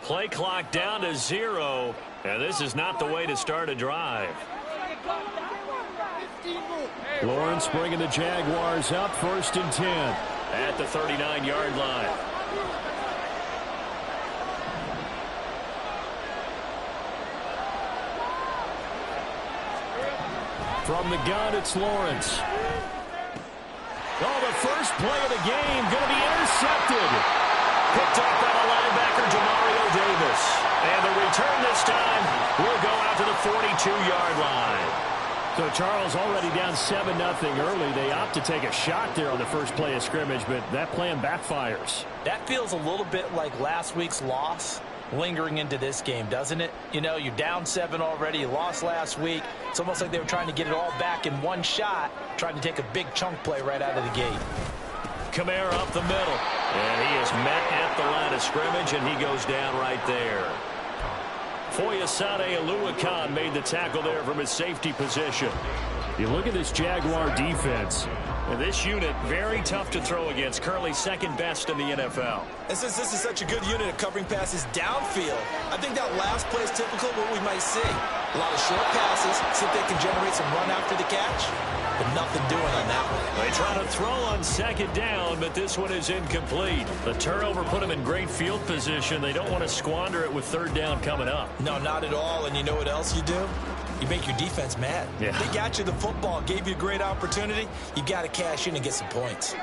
Play clock down to 0, and this is not the way to start a drive. Lawrence bringing the Jaguars up, 1st and 10. At the 39-yard line. From the gun, it's Lawrence. Oh, the first play of the game going to be intercepted. Picked up by the linebacker, Demario Davis. And the return this time will go out to the 42-yard line. So Charles already down 7-0 early. They opt to take a shot there on the first play of scrimmage, but that plan backfires. That feels a little bit like last week's loss lingering into this game, doesn't it? You know, you're down 7 already. You lost last week. It's almost like they were trying to get it all back in one shot, trying to take a big chunk play right out of the gate. Kamara up the middle. And he is met at the line of scrimmage, and he goes down right there. Foyesade Oluwakan made the tackle there from his safety position. You look at this Jaguar defense. And this unit, very tough to throw against, currently second best in the NFL. And since this is such a good unit of covering passes downfield, I think that last play is typical of what we might see. A lot of short passes, see if they can generate some run after the catch, but nothing doing on that one. They try to throw on second down, but this one is incomplete. The turnover put them in great field position. They don't want to squander it with 3rd down coming up. No, not at all. And you know what else you do? You make your defense mad. Yeah. They got you the football, gave you a great opportunity. You got to cash in and get some points.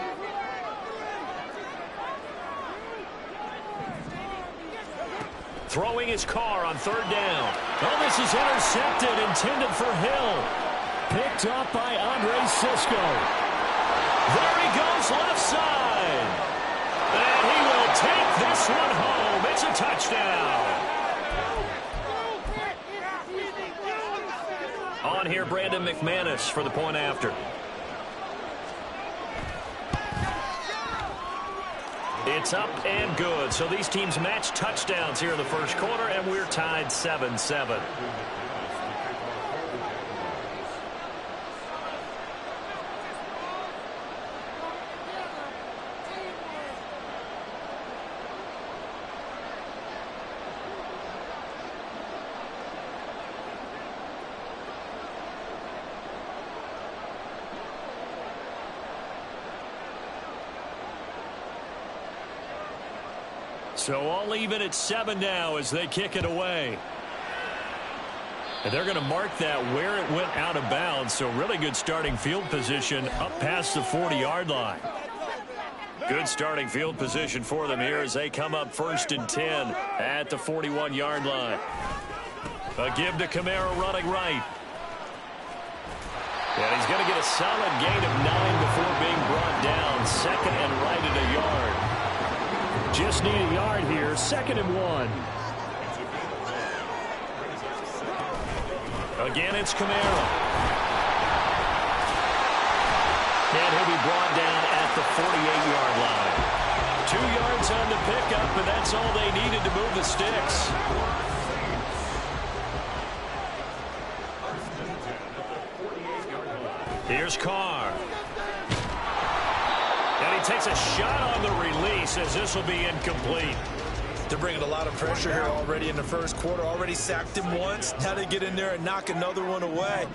Throwing his car on 3rd down. Oh, this is intercepted, intended for Hill. Picked up by Andre Sisco. There he goes, left side. And he will take this one home. It's a touchdown. On here, Brandon McManus for the point after. It's up and good. So these teams match touchdowns here in the first quarter, and we're tied 7-7. So all even at 7 now as they kick it away. And they're going to mark that where it went out of bounds. So really good starting field position up past the 40-yard line. Good starting field position for them here as they come up 1st and 10 at the 41-yard line. A give to Kamara running right. And he's going to get a solid gain of 9 before being brought down. 2nd and right at a yard. Just need a yard here. 2nd and 1. Again, it's Kamara. And he'll be brought down at the 48-yard line. 2 yards on the pickup, and that's all they needed to move the sticks. Here's Carr. And he takes a shot on the release as this will be incomplete. They're bringing a lot of pressure here already in the first quarter. Already sacked him once. Now they get in there and knock another one away.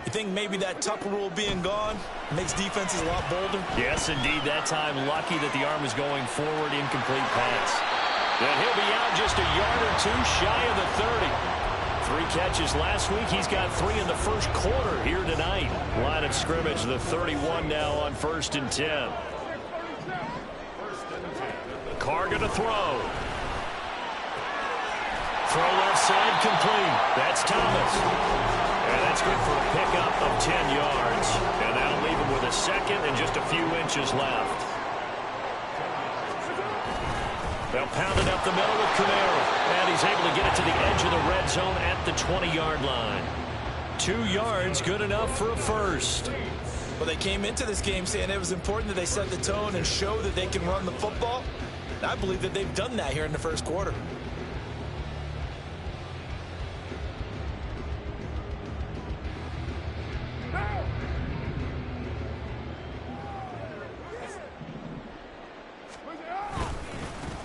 You think maybe that Tucker rule being gone makes defenses a lot bolder? Yes, indeed. That time lucky that the arm is going forward. Incomplete pass. And he'll be out just a yard or 2 shy of the 30. 3 catches last week. He's got 3 in the first quarter here tonight. Line of scrimmage, the 31 now on 1st and 10. Carr going to throw. Throw left side complete. That's Thomas. And that's good for a pickup of 10 yards. And that'll leave him with a 2nd and just a few inches left. They'll pound it up the middle with Kamara. And he's able to get it to the edge of the red zone at the 20-yard line. 2 yards, good enough for a first. Well, they came into this game saying it was important that they set the tone and show that they can run the football. And I believe that they've done that here in the first quarter.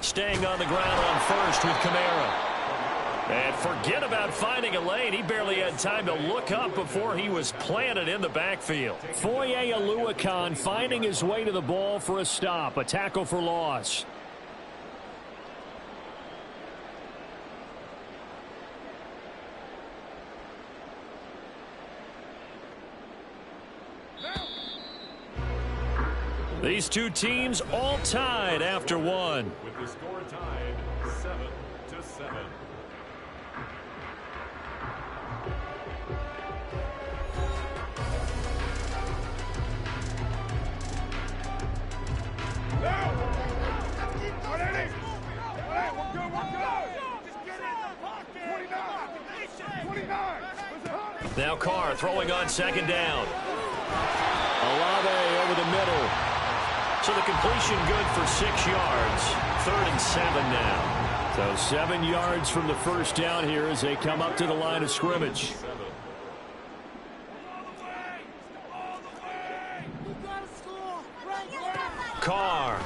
Staying on the ground on first with Kamara. And forget about finding a lane. He barely had time to look up before he was planted in the backfield. Foye Oluokun finding his way to the ball for a stop. A tackle for loss. These two teams all tied after one. With the score tied 7-7. Now Carr throwing on second down. Olave over the middle. So the completion good for 6 yards. 3rd and 7 now. So 7 yards from the first down here as they come up to the line of scrimmage. Carr.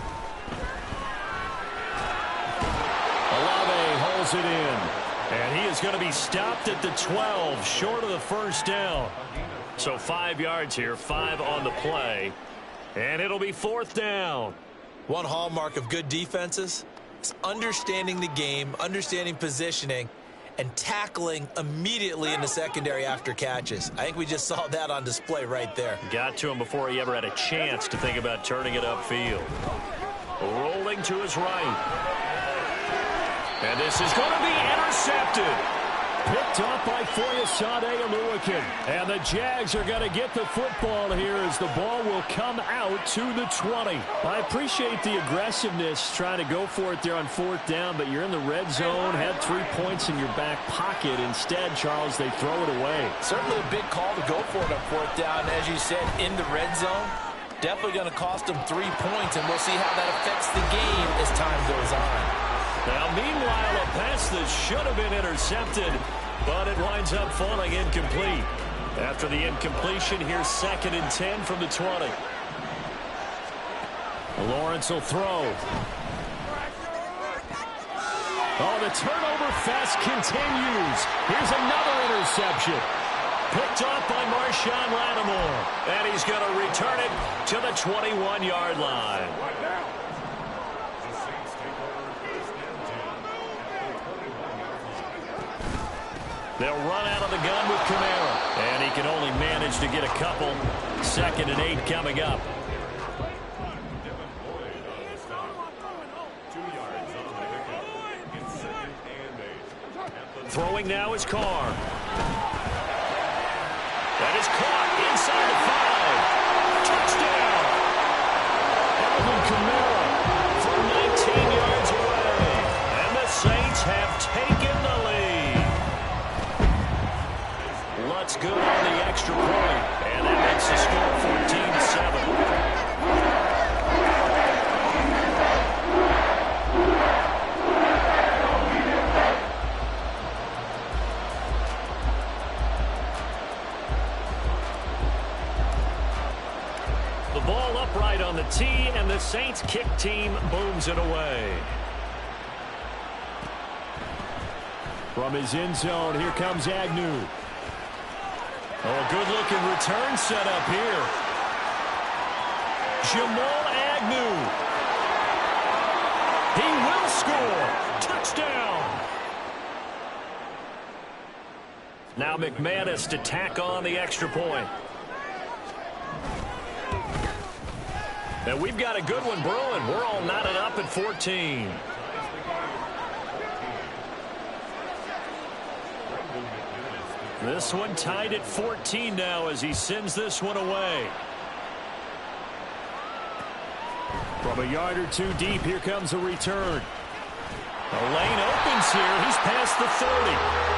Olave holds it in. And he is going to be stopped at the 12, short of the first down. So 5 yards here, 5 on the play. And it'll be 4th down. One hallmark of good defenses is understanding the game, understanding positioning, and tackling immediately in the secondary after catches. I think we just saw that on display right there. Got to him before he ever had a chance to think about turning it upfield. Rolling to his right. And this is going to be intercepted. Picked up by Foyesade Oluokun. And the Jags are going to get the football here as the ball will come out to the 20. I appreciate the aggressiveness trying to go for it there on 4th down, but you're in the red zone, had 3 points in your back pocket. Instead, Charles, they throw it away. Certainly a big call to go for it on 4th down. As you said, in the red zone, definitely going to cost them 3 points, and we'll see how that affects the game as time goes on. Now, meanwhile, a pass that should have been intercepted, but it winds up falling incomplete. After the incompletion, here's 2nd and 10 from the 20. Lawrence will throw. Oh, the turnover fest continues. Here's another interception. Picked off by Marshawn Lattimore. And he's going to return it to the 21-yard line. They'll run out of the gun with Kamara. And he can only manage to get a couple. 2nd and 8 coming up. Throwing now is Carr. That is caught inside the 5. Touchdown. Alvin Kamara from 19 yards away. And the Saints have taken the lead. Lutz good on the extra point. And that makes the score 14-7. The ball upright on the tee, and the Saints kick team booms it away. From his end zone, here comes Agnew. Oh, a good-looking return set up here. Jamal Agnew. He will score. Touchdown. Now McManus to tack on the extra point. And we've got a good one brewing. We're all knotted up at 14. This one tied at 14 now as he sends this one away. From a yard or 2 deep, here comes a return. The lane opens here. He's past the 30.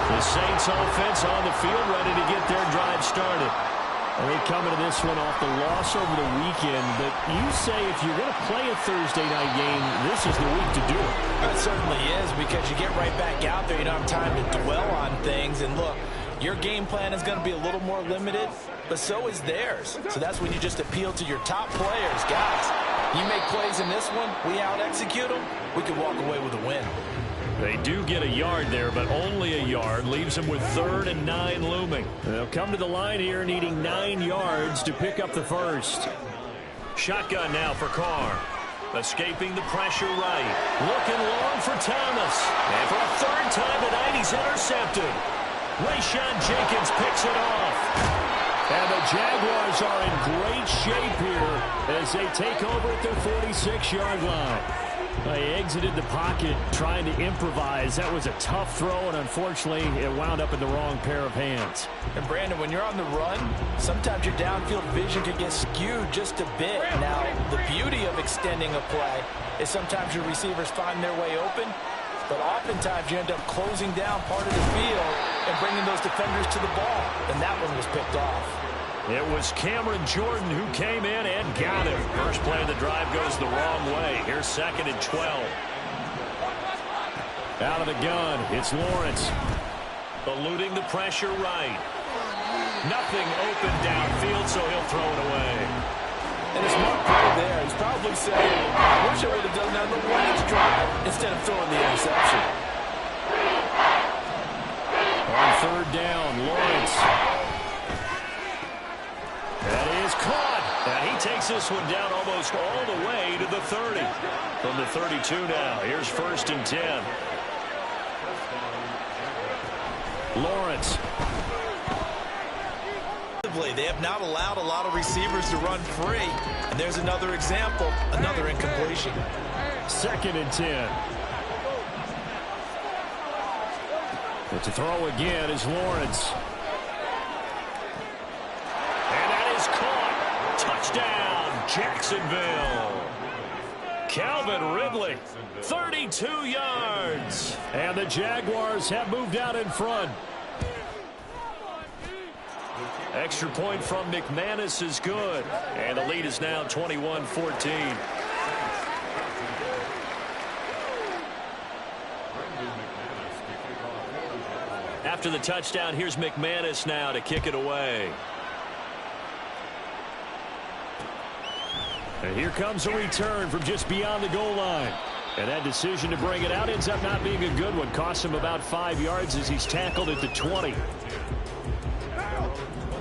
The Saints offense on the field ready to get their drive started. I think coming to this one off the loss over the weekend, but you say if you're going to play a Thursday night game, this is the week to do it. It certainly is, because you get right back out there. You don't have time to dwell on things. And look, Your game plan is going to be a little more limited, but so is theirs. So that's when you just appeal to your top players. Guys, you make plays in this one, we out-execute them, we can walk away with a win. They do get a yard there, but only a yard. Leaves them with 3rd and 9 looming. They'll come to the line here needing 9 yards to pick up the first. Shotgun now for Carr. Escaping the pressure right. Looking long for Thomas. And for a 3rd time tonight, he's intercepted. Rayshawn Jenkins picks it off. And the Jaguars are in great shape here as they take over at their 46-yard line. They exited the pocket trying to improvise. That was a tough throw, and unfortunately, it wound up in the wrong pair of hands. And Brandon, when you're on the run, sometimes your downfield vision can get skewed just a bit. Now, the beauty of extending a play is sometimes your receivers find their way open, but oftentimes you end up closing down part of the field and bringing those defenders to the ball. And that one was picked off. It was Cameron Jordan who came in and got him. First play of the drive goes the wrong way. Here's 2nd and 12. Out of the gun, it's Lawrence. Eluding the pressure right. Nothing open downfield, so he'll throw it away. And a smart play there. He's probably saying, I wish I would have done that on the last drive instead of throwing the interception. On 3rd down, Lawrence. That is caught. And he takes this one down almost all the way to the 30. From the 32 now, here's 1st and 10. Lawrence. They have not allowed a lot of receivers to run free. And there's another example, another incompletion. 2nd and 10. But to throw again is Lawrence. And that is caught. Touchdown, Jacksonville. Calvin Ridley, 32 yards. And the Jaguars have moved out in front. Extra point from McManus is good. And the lead is now 21-14. After the touchdown, here's McManus now to kick it away. And here comes a return from just beyond the goal line. And that decision to bring it out ends up not being a good one. Costs him about 5 yards as he's tackled at the 20.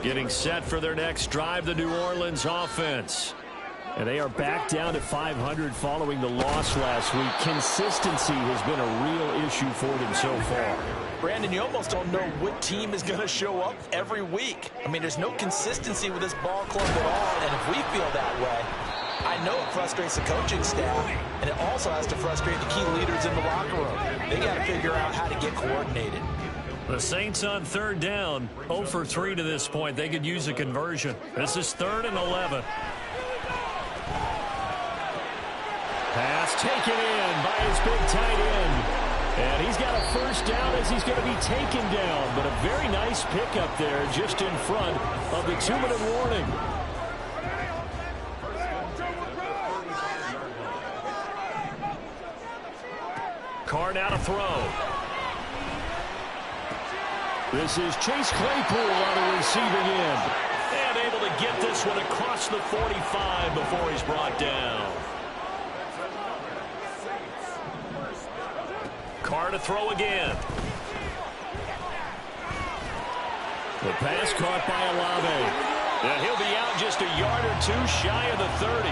Getting set for their next drive, the New Orleans offense. And they are back down to 500 following the loss last week. Consistency has been a real issue for them so far. Brandon, you almost don't know what team is going to show up every week. I mean, there's no consistency with this ball club at all, and if we feel that way, I know it frustrates the coaching staff, and it also has to frustrate the key leaders in the locker room. They got to figure out how to get coordinated. The Saints on 3rd down, 0 for 3 to this point. They could use a conversion. This is 3rd and 11. Pass taken in by his big tight end. And he's got a 1st down as he's going to be taken down. But a very nice pickup there just in front of the 2-minute warning. Carr now to throw. This is Chase Claypool on the receiving end. And able to get this one across the 45 before he's brought down. Carr to throw again. The pass caught by Olave. And he'll be out just a yard or two shy of the 30.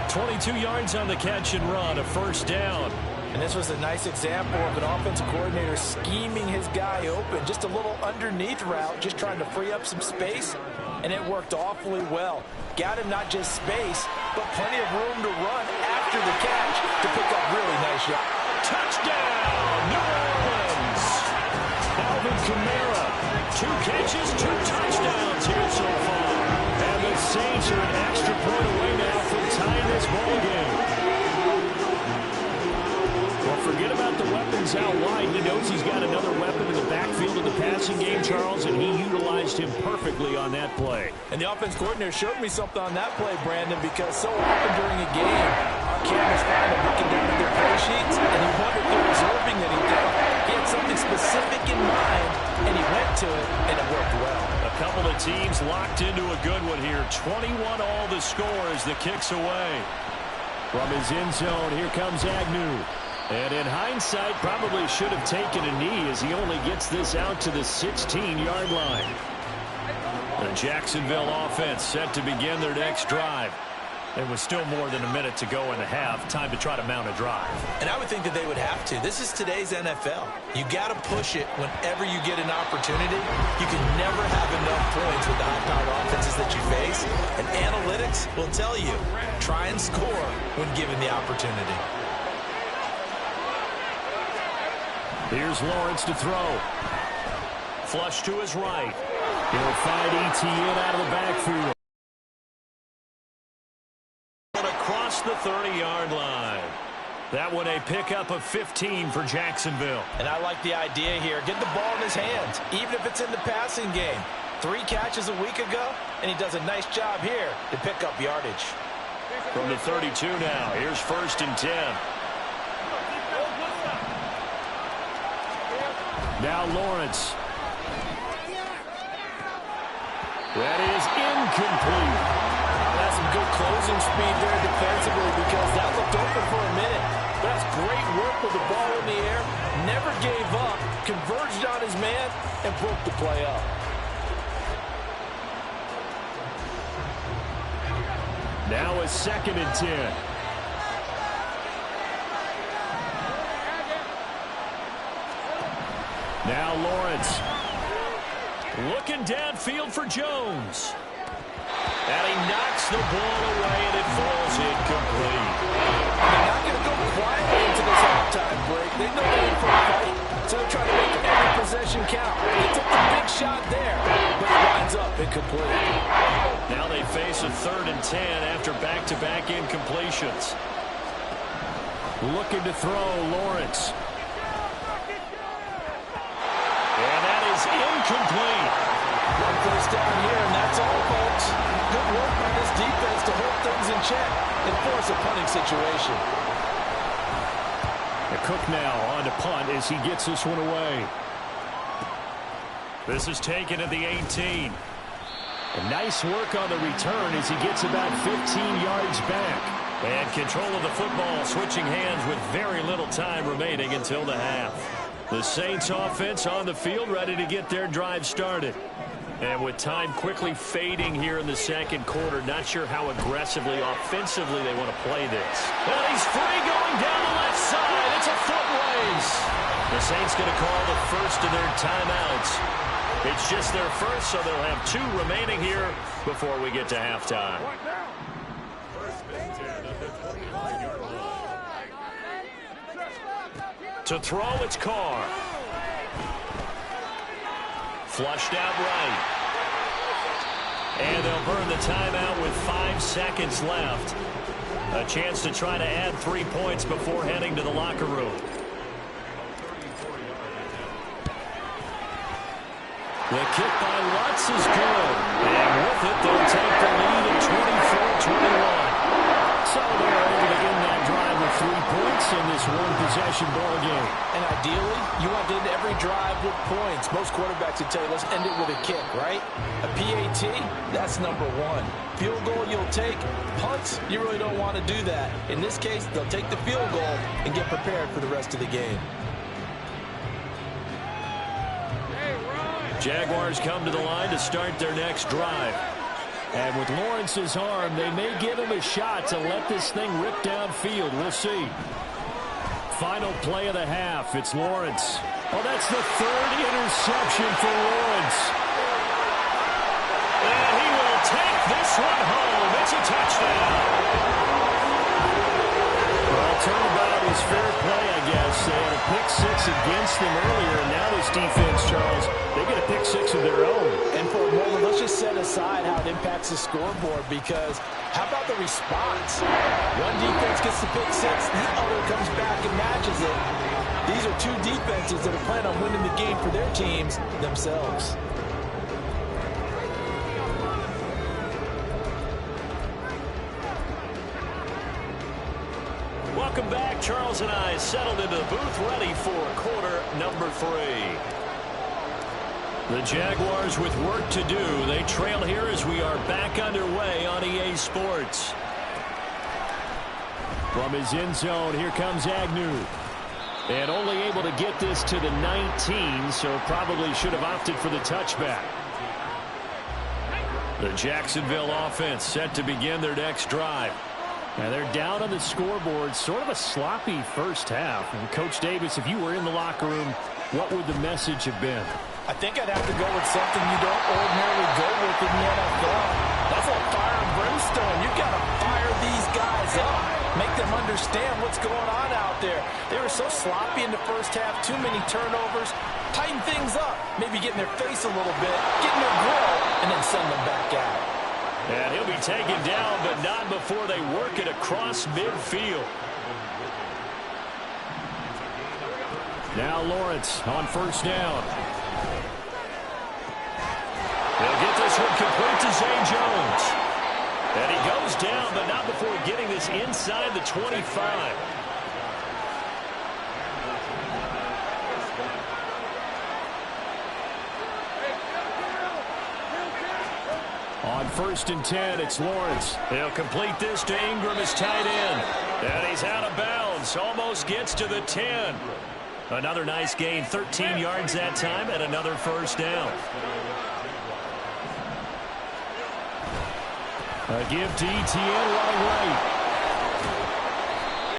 22 yards on the catch and run, a 1st down. And this was a nice example of an offensive coordinator scheming his guy open. Just a little underneath route, just trying to free up some space, and it worked awfully well. Got him not just space, but plenty of room to run after the catch to pick up really nice shot. Touchdown, New Orleans! Alvin Kamara, 2 catches, 2 touchdowns here so far. And the Saints are an extra point away now from tying this ball game. Well, forget about the weapons out wide. He knows he's got another weapon in the backfield of the passing game, Charles, and he utilized him perfectly on that play. And the offense coordinator showed me something on that play, Brandon, because so often during a game, our cameras find them looking down at their play sheets, and you wonder if they're observing anything. He had something specific in mind and he went to it, and it worked well. A couple of teams locked into a good one here. 21 all the score as the kick's away. From his end zone, here comes Agnew. And in hindsight, probably should have taken a knee as he only gets this out to the 16-yard line. The Jacksonville offense set to begin their next drive. There was still more than a minute to go in the half. Time to try to mount a drive. And I would think that they would have to. This is today's NFL. You got to push it whenever you get an opportunity. You can never have enough points with the high-powered offenses that you face. And analytics will tell you, try and score when given the opportunity. Here's Lawrence to throw. Flush to his right. He'll find ETN out of the backfield. Across the 30-yard line. That one a pickup of 15 for Jacksonville. And I like the idea here. Get the ball in his hands, even if it's in the passing game. 3 catches a week ago, and he does a nice job here to pick up yardage. From the 32 now, here's 1st and 10. Now Lawrence. That is incomplete. That's some good closing speed there defensively because that looked open for a minute. That's great work with the ball in the air. Never gave up, converged on his man, and broke the play up. Now a 2nd and 10. Now Lawrence. Looking downfield for Jones. And he knocks the ball away, and it falls incomplete. They're not going to go quietly into this halftime break. They know they're in for a fight, so they're trying to make every possession count. They took the big shot there, but it winds up incomplete. Now they face a 3rd and 10 after back-to-back incompletions. Looking to throw, Lawrence. And that is incomplete. One first down here, and that's all, folks. Good work by this defense to hold things in check and force a punting situation. The Cook now on to punt as he gets this one away. This is taken at the 18. A nice work on the return as he gets about 15 yards back. And control of the football switching hands with very little time remaining until the half. The Saints offense on the field ready to get their drive started. And with time quickly fading here in the 2nd quarter, not sure how aggressively, offensively they want to play this. And he's free going down the left side. It's a foot race. The Saints going to call the first of their timeouts. It's just their first, so they'll have 2 remaining here before we get to halftime. To throw, it's Carr. Flushed out right. And they'll burn the timeout with 5 seconds left. A chance to try to add 3 points before heading to the locker room. The kick by Lutz is good. And with it, they'll take the lead at 24-21. So they're able to end that drive with 3 points in this one-possession ball game. And ideally, you want to end every drive with points. Most quarterbacks would tell you, let's end it with a kick, right? A PAT, that's number 1. Field goal you'll take. Punts, you really don't want to do that. In this case, they'll take the field goal and get prepared for the rest of the game. Jaguars come to the line to start their next drive. And with Lawrence's arm, they may give him a shot to let this thing rip downfield. We'll see. Final play of the half. It's Lawrence. Oh, that's the 3rd interception for Lawrence. And he will take this one home. It's a touchdown. Well, turnabout is fair play, I guess. They had a pick-6 against them earlier, and now this defense, Charles, they get a pick-6 of their own. And for a moment, let's just set aside how it impacts the scoreboard, because how about the response? One defense gets the pick-6, the other comes back and matches it. These are 2 defenses that are planning on winning the game for their teams themselves. Welcome back. Charles and I settled into the booth ready for quarter number 3. The Jaguars with work to do. They trail here as we are back underway on EA Sports. From his end zone, here comes Agnew. And only able to get this to the 19, so probably should have opted for the touchback. The Jacksonville offense set to begin their next drive. And they're down on the scoreboard, sort of a sloppy first half. And Coach Davis, if you were in the locker room, what would the message have been? I think I'd have to go with something you don't ordinarily go with in the NFL. That's like fire and brimstone. You've got to fire these guys up. Make them understand what's going on out there. They were so sloppy in the first half, too many turnovers. Tighten things up, maybe get in their face a little bit, get in their grill, and then send them back out. And he'll be taken down, but not before they work it across midfield. Now Lawrence on first down. They'll get this one complete to Zay Jones. And he goes down, but not before getting this inside the 25. On first and 10, it's Lawrence. He'll complete this to Ingram as tight end. And he's out of bounds. Almost gets to the 10. Another nice gain, 13 yards that time, and another first down. A give to ETN running right.